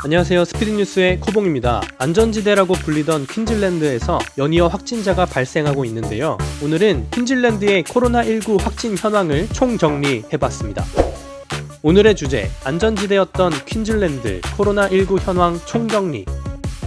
안녕하세요. 스피드뉴스의 코봉입니다. 안전지대라고 불리던 퀸즐랜드에서 연이어 확진자가 발생하고 있는데요. 오늘은 퀸즐랜드의 코로나19 확진 현황을 총정리해봤습니다. 오늘의 주제, 안전지대였던 퀸즐랜드 코로나19 현황 총정리.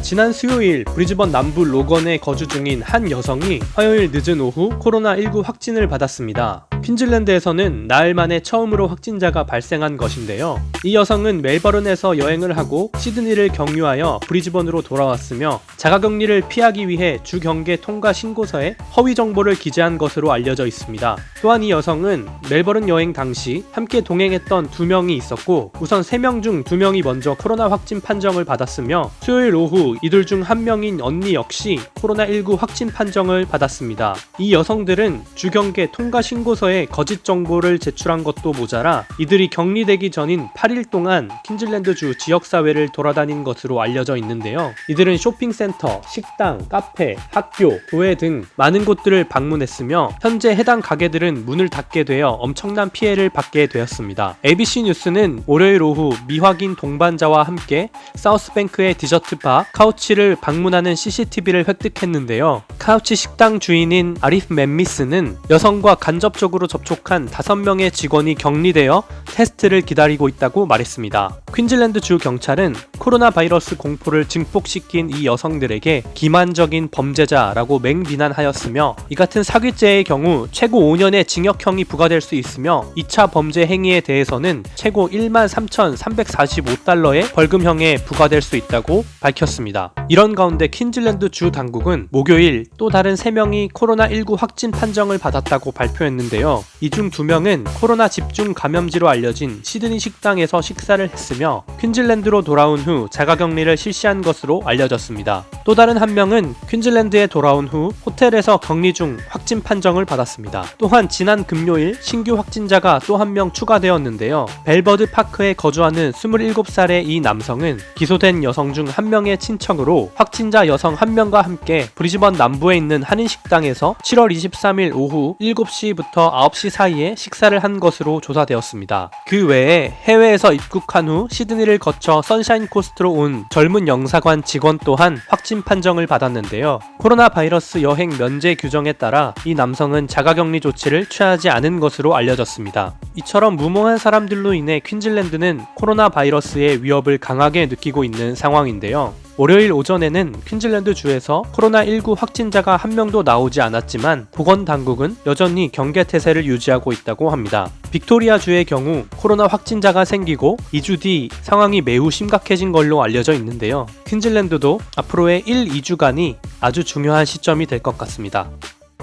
지난 수요일 브리즈번 남부 로건에 거주 중인 한 여성이 화요일 늦은 오후 코로나19 확진을 받았습니다. 퀸즐랜드에서는 나흘 만에 처음으로 확진자가 발생한 것인데요. 이 여성은 멜버른에서 여행을 하고 시드니를 경유하여 브리즈번으로 돌아왔으며 자가격리를 피하기 위해 주경계 통과 신고서에 허위 정보를 기재한 것으로 알려져 있습니다. 또한 이 여성은 멜버른 여행 당시 함께 동행했던 2명이 있었고 우선 3명 중 2명이 먼저 코로나 확진 판정을 받았으며 수요일 오후 이들 중 1명인 언니 역시 코로나19 확진 판정을 받았습니다. 이 여성들은 주경계 통과 신고서에 거짓 정보를 제출한 것도 모자라 이들이 격리되기 전인 8일 동안 퀸즐랜드주 지역사회를 돌아다닌 것으로 알려져 있는데요. 이들은 쇼핑센터, 식당, 카페, 학교, 교회 등 많은 곳들을 방문했으며 현재 해당 가게들은 문을 닫게 되어 엄청난 피해를 받게 되었습니다. ABC 뉴스는 월요일 오후 미확인 동반자와 함께 사우스뱅크의 디저트바 카우치를 방문하는 CCTV를 획득했는데요. 카우치 식당 주인인 아리프 멤미스는 여성과 간접적으로 접촉한 5명의 직원이 격리되어 테스트를 기다리고 있다고 말했습니다. 퀸즐랜드 주 경찰은 코로나 바이러스 공포를 증폭시킨 이 여성들에게 기만적인 범죄자라고 맹비난하였으며 이 같은 사기죄의 경우 최고 5년의 징역형이 부과될 수 있으며 2차 범죄 행위에 대해서는 최고 13,345달러의 벌금형에 부과될 수 있다고 밝혔습니다. 이런 가운데 퀸즐랜드 주 당국은 목요일 또 다른 3명이 코로나19 확진 판정을 받았다고 발표했는데요. 이 중 2명은 코로나 집중 감염지로 알려진 시드니 식당에서 식사를 했으며 퀸즐랜드로 돌아온 후 자가격리를 실시한 것으로 알려졌습니다. 또 다른 1명은 퀸즐랜드에 돌아온 후 호텔에서 격리 중 확진 판정을 받았습니다. 또한 지난 금요일 신규 확진자가 또 1명 추가되었는데요. 벨버드 파크에 거주하는 27살의 이 남성은 기소된 여성 중 1명의 친척으로 확진자 여성 1명과 함께 브리즈번 남부에 있는 한인식당에서 7월 23일 오후 7시부터 9시 사이에 식사를 한 것으로 조사되었습니다. 그 외에 해외에서 입국한 후 시드니를 거쳐 선샤인 코스트로 온 젊은 영사관 직원 또한 확진 판정을 받았는데요. 코로나 바이러스 여행 면제 규정에 따라 이 남성은 자가격리 조치를 취하지 않은 것으로 알려졌습니다. 이처럼 무모한 사람들로 인해 퀸즐랜드는 코로나 바이러스의 위협을 강하게 느끼고 있는 상황인데요. 월요일 오전에는 퀸즐랜드 주에서 코로나19 확진자가 1명도 나오지 않았지만 보건당국은 여전히 경계태세를 유지하고 있다고 합니다. 빅토리아 주의 경우 코로나 확진자가 생기고 2주 뒤 상황이 매우 심각해진 걸로 알려져 있는데요. 퀸즐랜드도 앞으로의 1-2주간이 아주 중요한 시점이 될 것 같습니다.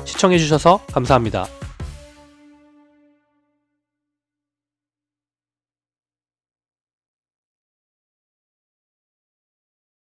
시청해주셔서 감사합니다.